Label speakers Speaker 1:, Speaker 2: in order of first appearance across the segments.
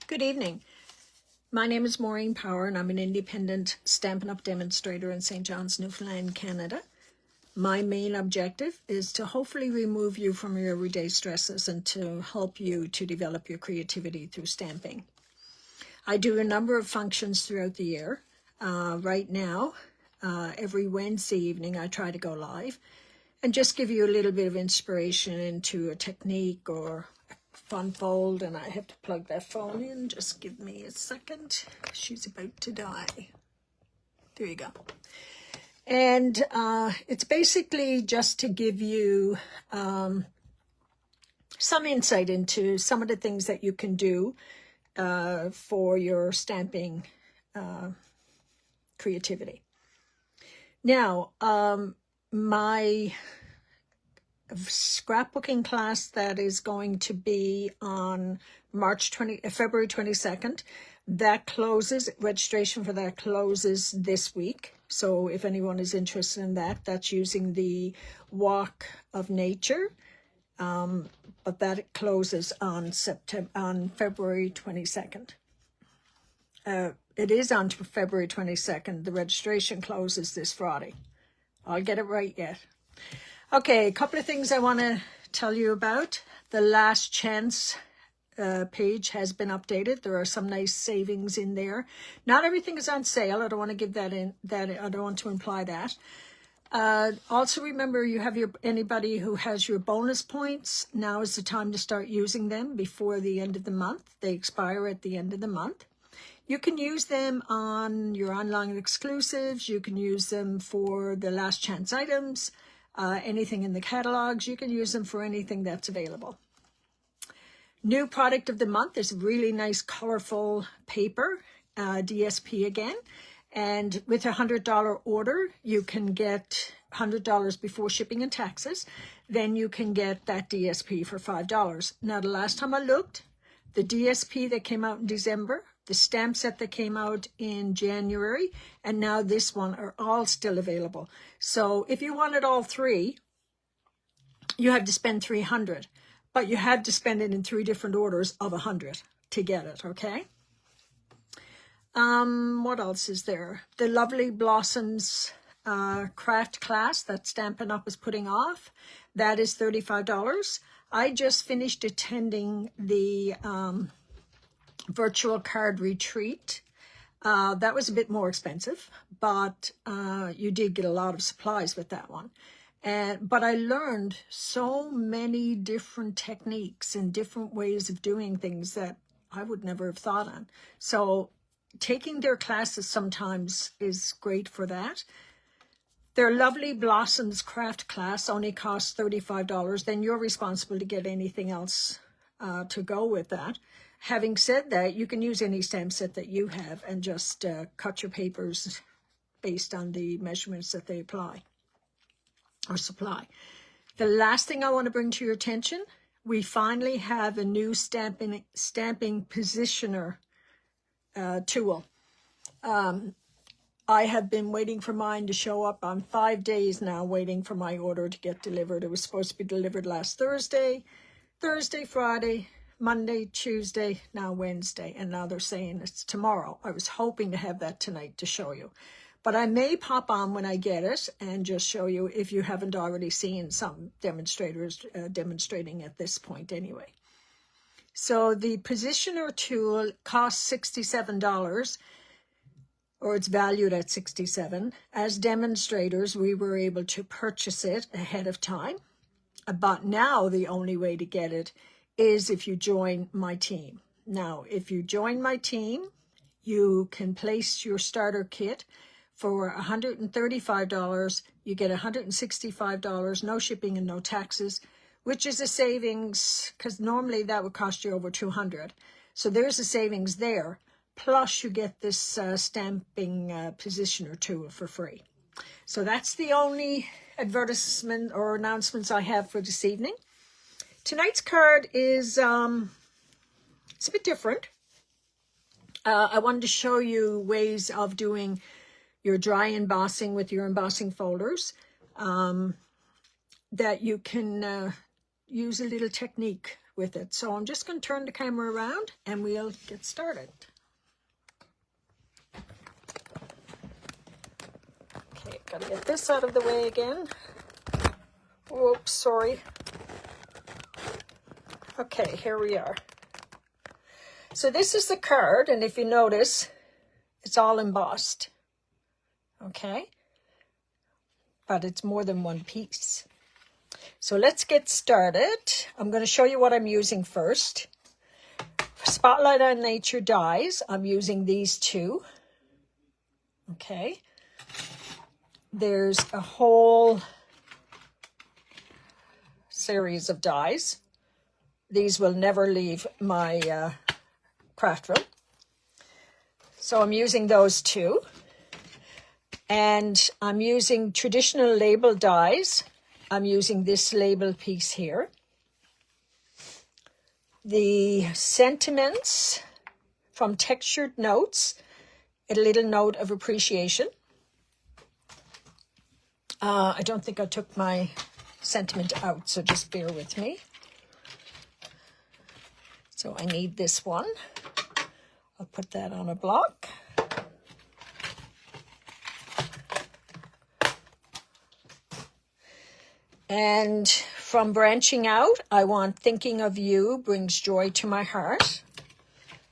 Speaker 1: Good evening. My name is Maureen Power and I'm an independent Stampin' Up! Demonstrator in St. John's, Newfoundland, Canada. My main objective is to hopefully remove you from your everyday stresses and to help you to develop your creativity through stamping. I do a number of functions throughout the year. Right now, every Wednesday evening I try to go live and just give you a little bit of inspiration into a technique or fun fold, and I have to plug that phone in. Just give me a second. She's about to die. There you go. And it's basically just to give you some insight into some of the things that you can do for your stamping creativity. Now, my scrapbooking class that is going to be on February 22nd, that closes, registration for that closes this week. So if anyone is interested in that, that's using the Walk of Nature, but that closes on February 22nd. It is on February 22nd. The registration closes this Friday. I'll get it right yet. Okay, a couple of things I want to tell you about. The Last Chance page has been updated. There are some nice savings in there. Not everything is on sale. I don't want to give that in. I don't want to imply that. Also, remember, you have anybody who has your bonus points. Now is the time to start using them before the end of the month. They expire at the end of the month. You can use them on your online exclusives. You can use them for the Last Chance items. Anything in the catalogs, you can use them for anything that's available. New product of the month is really nice colorful paper, DSP again. And with a $100 order, you can get $100 before shipping and taxes. Then you can get that DSP for $5. Now, the last time I looked, the DSP that came out in December, the stamp set that came out in January, and now this one are all still available. So if you wanted all three, you have to spend $300, but you had to spend it in 3 different orders of 100 to get it, okay? What else is there? The Lovely Blossoms craft class that Stampin' Up! Is putting off, that is $35. I just finished attending the virtual card retreat. That was a bit more expensive, but you did get a lot of supplies with that one. But I learned so many different techniques and different ways of doing things that I would never have thought on. So taking their classes sometimes is great for that. Their Lovely Blossoms craft class only costs $35. Then you're responsible to get anything else to go with that. Having said that, you can use any stamp set that you have and just cut your papers based on the measurements that they apply or supply. The last thing I want to bring to your attention, we finally have a new stamping positioner tool. I have been waiting for mine to show up. I'm 5 days now waiting for my order to get delivered. It was supposed to be delivered last Thursday, Friday, Monday, Tuesday, now Wednesday, and now they're saying it's tomorrow. I was hoping to have that tonight to show you. But I may pop on when I get it and just show you if you haven't already seen some demonstrators demonstrating at this point anyway. So the positioner tool costs $67, or it's valued at $67. As demonstrators, we were able to purchase it ahead of time. But now the only way to get it is if you join my team. Now, if you join my team, you can place your starter kit for $135. You get $165, no shipping and no taxes, which is a savings, because normally that would cost you over $200. So there's a savings there. Plus you get this stamping positioner tool for free. So that's the only advertisement or announcements I have for this evening. Tonight's card is it's a bit different. I wanted to show you ways of doing your dry embossing with your embossing folders that you can use a little technique with it. So I'm just going to turn the camera around and we'll get started. Okay, gotta get this out of the way again. Whoops, sorry. Okay, here we are. So this is the card, and if you notice, it's all embossed. Okay? But it's more than one piece. So let's get started. I'm going to show you what I'm using first. For Spotlight on Nature dies, I'm using these two. Okay? There's a whole series of dies. These will never leave my craft room. So I'm using those two. And I'm using traditional label dies. I'm using this label piece here. The sentiments from Textured Notes, a little note of appreciation. I don't think I took my sentiment out, so just bear with me. So I need this one. I'll put that on a block. And from Branching Out, I want Thinking of You Brings Joy to My Heart.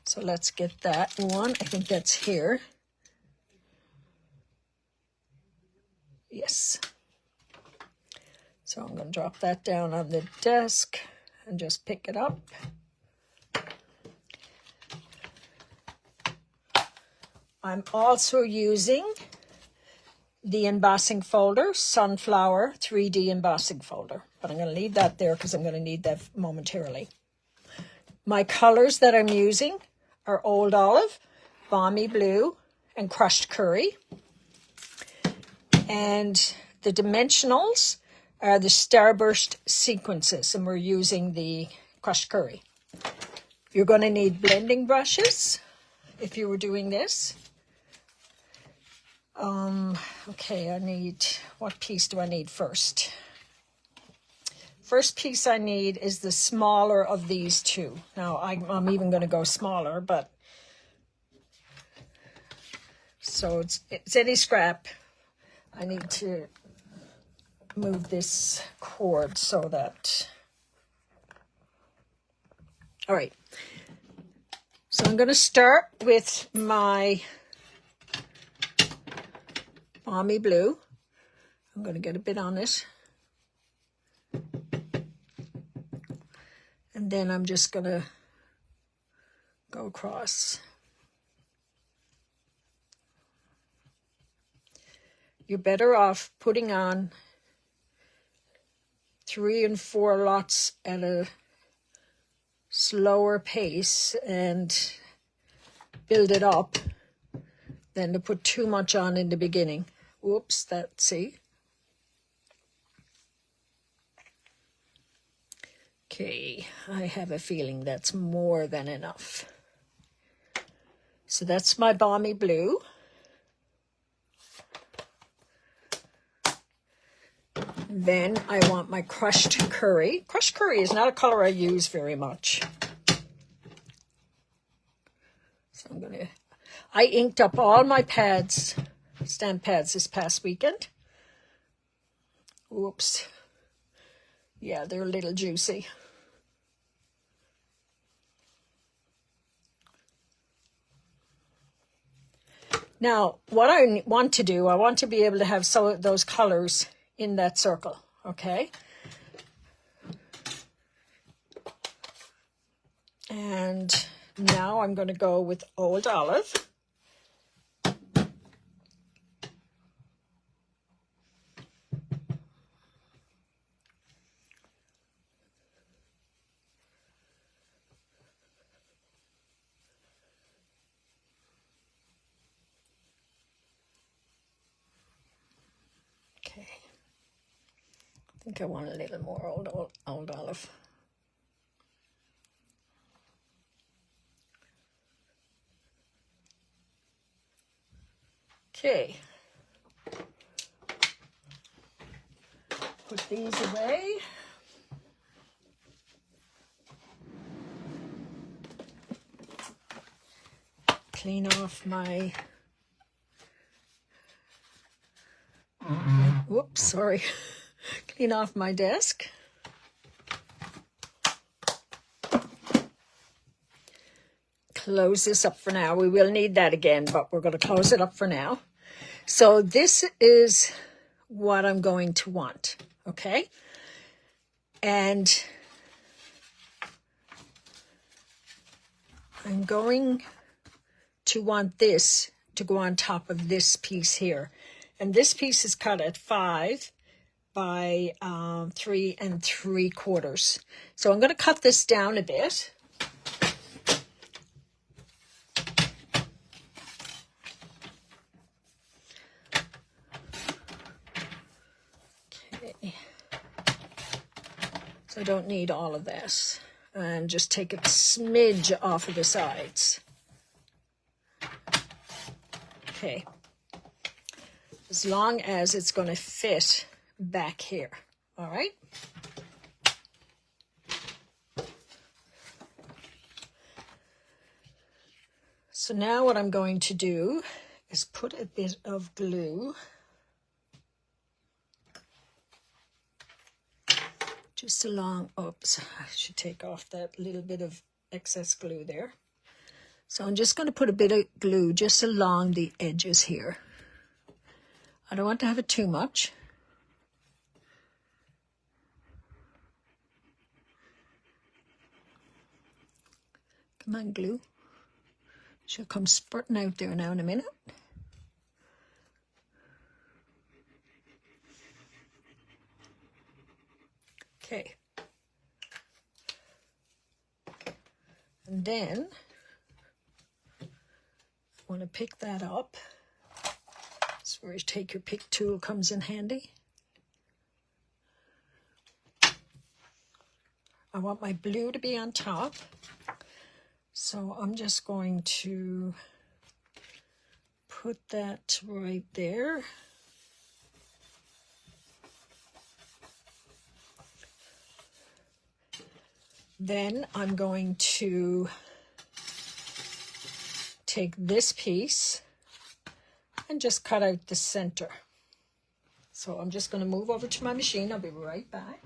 Speaker 1: So let's get that one. I think that's here. Yes. So I'm going to drop that down on the desk and just pick it up. I'm also using the embossing folder, Sunflower 3D embossing folder. But I'm going to leave that there because I'm going to need that momentarily. My colors that I'm using are Old Olive, Balmy Blue, and Crushed Curry. And the dimensionals are the Starburst sequences, and we're using the Crushed Curry. You're going to need blending brushes if you were doing this. Okay, I need, what piece do I need first? First piece I need is the smaller of these two. Now, I'm even going to go smaller, but, so it's any scrap. I need to move this cord so that, all right. So I'm going to start with my Balmy Blue. I'm going to get a bit on it. And then I'm just going to go across. You're better off putting on 3 and 4 lots at a slower pace and build it up than to put too much on in the beginning. Whoops, see. Okay, I have a feeling that's more than enough. So that's my Balmy Blue. Then I want my Crushed Curry. Crushed Curry is not a color I use very much. So I inked up all my pads, stamp pads this past weekend. Whoops. Yeah, they're a little juicy. Now, what I want to do, I want to be able to have some of those colors in that circle, okay? And now I'm going to go with Old Olive. Okay. I think I want a little more old olive. Okay. Put these away. clean off my, whoops, sorry, clean off my desk. Close this up for now. We will need that again, but we're going to close it up for now. So this is what I'm going to want, okay? And I'm going to want this to go on top of this piece here. And this piece is cut at 5 by 3 3/4. So I'm going to cut this down a bit. Okay. So I don't need all of this. And just take a smidge off of the sides. Okay. As long as it's going to fit back here. All right. So now what I'm going to do is put a bit of glue just along, oops, I should take off that little bit of excess glue there. So I'm just going to put a bit of glue just along the edges here. I don't want to have it too much. Come on, glue. She'll come spurting out there now in a minute. Okay. And then I want to pick that up. That's where you take your pick tool, comes in handy. I want my blue to be on top. So I'm just going to put that right there. Then I'm going to take this piece and just cut out the center. So I'm just going to move over to my machine. I'll be right back.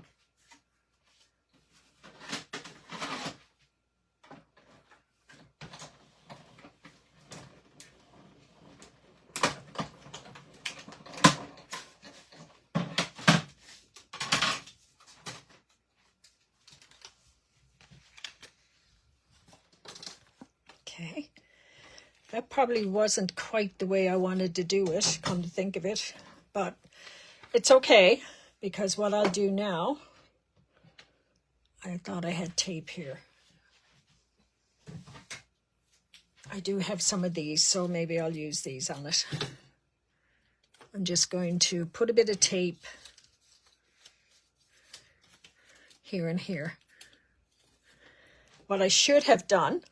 Speaker 1: Okay, that probably wasn't quite the way I wanted to do it, come to think of it, but it's okay, because what I'll do now, I thought I had tape here. I do have some of these, so maybe I'll use these on it. I'm just going to put a bit of tape here and here. What I should have done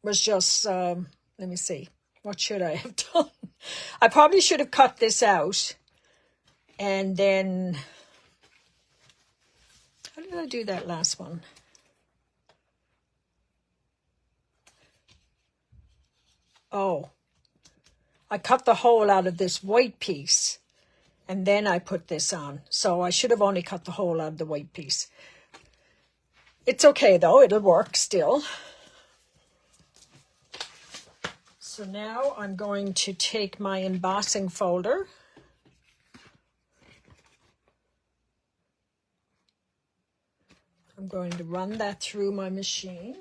Speaker 1: was just, let me see, what should I have done? I probably should have cut this out, and then, how did I do that last one? Oh, I cut the hole out of this white piece, and then I put this on. So I should have only cut the hole out of the white piece. It's okay though, it'll work still. So now I'm going to take my embossing folder. I'm going to run that through my machine.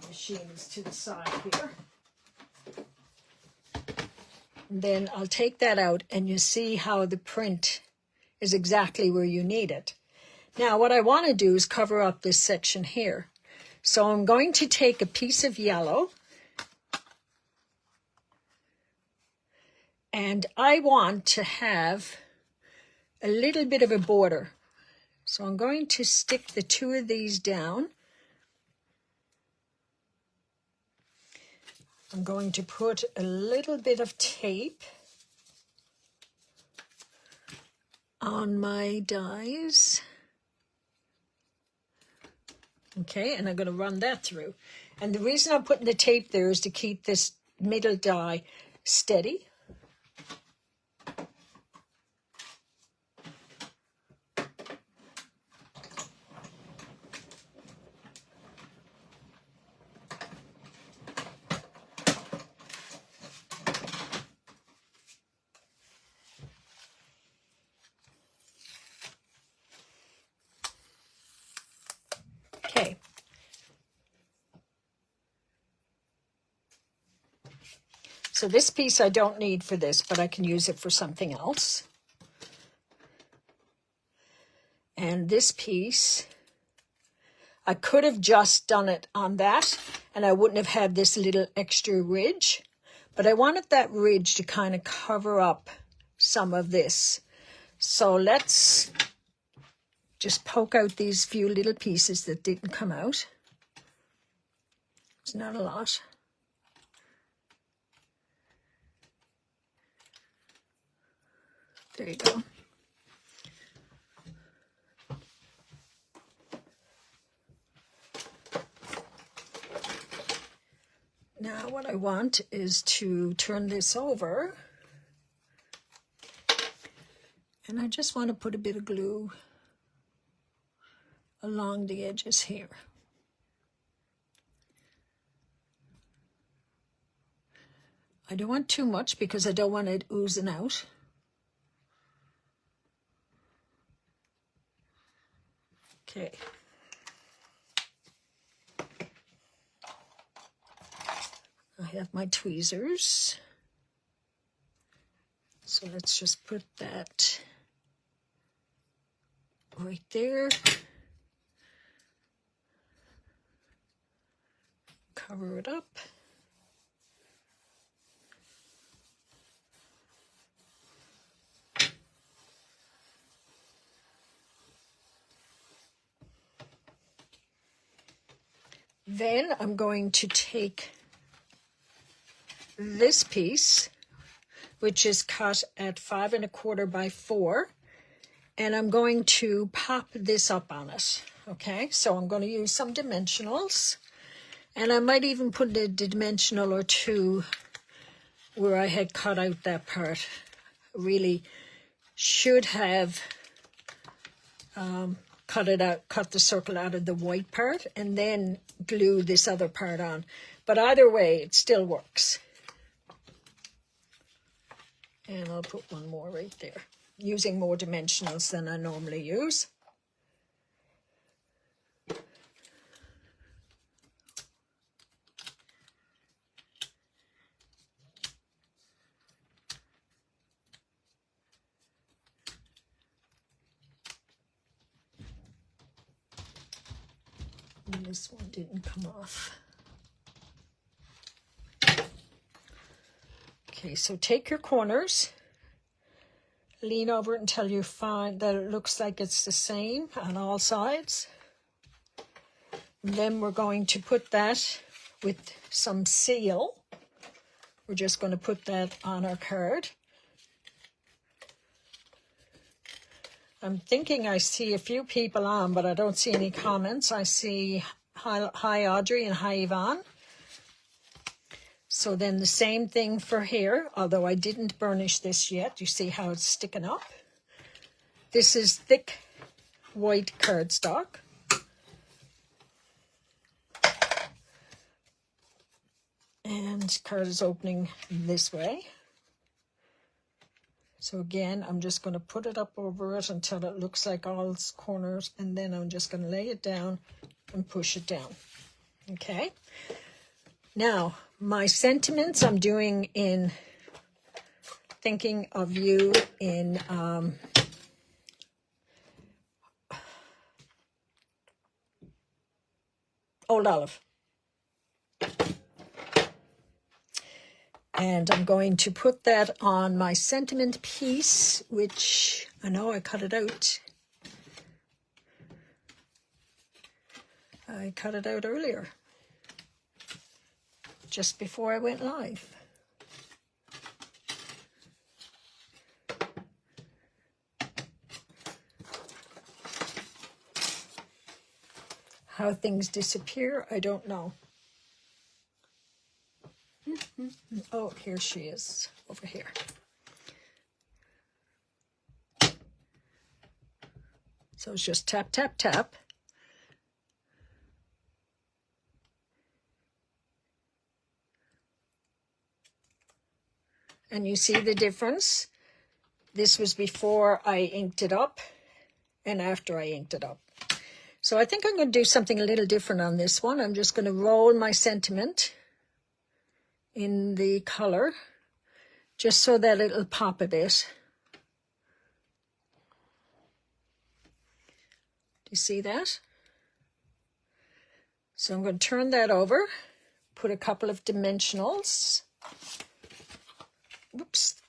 Speaker 1: Machines to the side here. And then I'll take that out, and you see how the print is exactly where you need it. Now what I want to do is cover up this section here. So I'm going to take a piece of yellow, and I want to have a little bit of a border. So I'm going to stick the two of these down. I'm going to put a little bit of tape on my dies. Okay, and I'm going to run that through. And the reason I'm putting the tape there is to keep this middle die steady. Okay. So this piece I don't need for this, but I can use it for something else. And this piece, I could have just done it on that, and I wouldn't have had this little extra ridge. But I wanted that ridge to kind of cover up some of this. So let's just poke out these few little pieces that didn't come out. It's not a lot. There you go. Now what I want is to turn this over, and I just want to put a bit of glue along the edges here. I don't want too much because I don't want it oozing out. Okay. I have my tweezers. So let's just put that right there. Cover it up. Then I'm going to take this piece, which is cut at 5 1/4 by 4, and I'm going to pop this up on it. Okay, so I'm going to use some dimensionals, and I might even put a dimensional or two where I had cut out that part. Really should have cut the circle out of the white part and then glue this other part on. But either way, it still works. And I'll put one more right there, using more dimensionals than I normally use. And this one didn't come off. Okay, so take your corners, lean over it until you find that it looks like it's the same on all sides. And then we're going to put that with some seal. We're just going to put that on our card. I'm thinking I see a few people on, but I don't see any comments. I see hi Audrey and hi Yvonne. So then the same thing for here, although I didn't burnish this yet. You see how it's sticking up? This is thick white cardstock. And card is opening this way. So again, I'm just going to put it up over it until it looks like all its corners, and then I'm just going to lay it down and push it down. Okay. Now, my sentiments I'm doing in thinking of you in Old Olive. And I'm going to put that on my sentiment piece, which I know I cut it out. I cut it out earlier. just before I went live. How things disappear, I don't know. Oh, here she is, over here. So it's just tap, tap, tap. And you see the difference. This was before I inked it up and after I inked it up. So I think I'm going to do something a little different on this one. I'm just going to roll my sentiment in the color just so that it'll pop a bit. Do you see that? So I'm going to turn that over, put a couple of dimensionals. Whoops.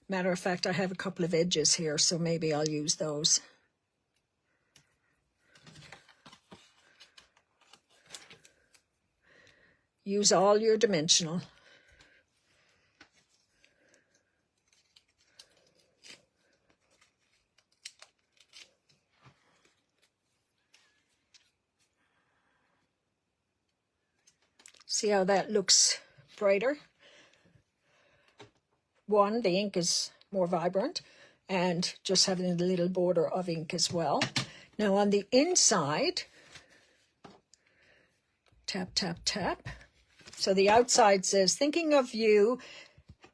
Speaker 1: Matter of fact, I have a couple of edges here, so maybe I'll use those. Use all your dimensional. See how that looks brighter? One, the ink is more vibrant, and just having a little border of ink as well. Now on the inside, tap, tap, tap. So the outside says, thinking of you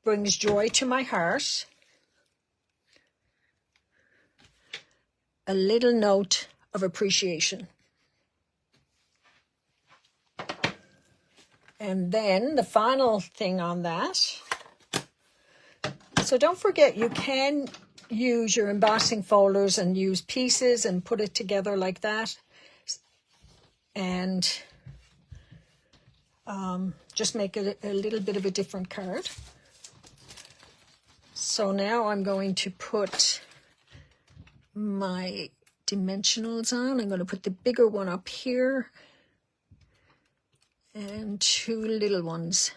Speaker 1: brings joy to my heart. A little note of appreciation. And then the final thing on that. So don't forget, you can use your embossing folders and use pieces and put it together like that. And just make it a little bit of a different card. So now I'm going to put my dimensionals on. I'm going to put the bigger one up here and two little ones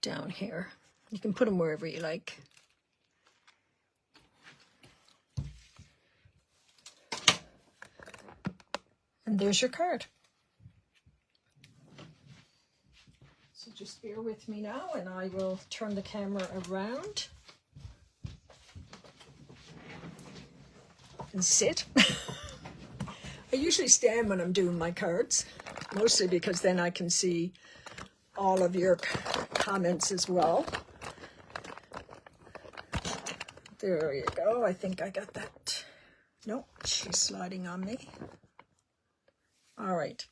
Speaker 1: down here. You can put them wherever you like. And there's your card. So just bear with me now and I will turn the camera around and sit. I usually stand when I'm doing my cards, mostly because then I can see all of your comments as well. There you go. I think I got that. Nope, she's sliding on me. All right.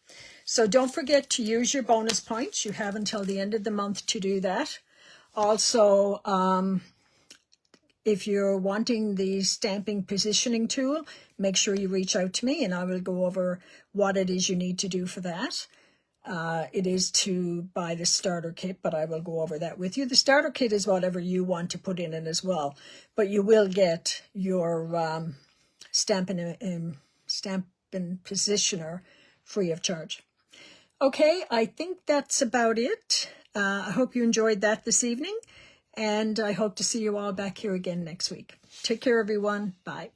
Speaker 1: So don't forget to use your bonus points. You have until the end of the month to do that. Also, if you're wanting the stamping positioning tool, make sure you reach out to me and I will go over what it is you need to do for that. It is to buy the starter kit, but I will go over that with you. The starter kit is whatever you want to put in it as well, but you will get your stamping positioner free of charge. Okay, I think that's about it. I hope you enjoyed that this evening, and I hope to see you all back here again next week. Take care, everyone. Bye.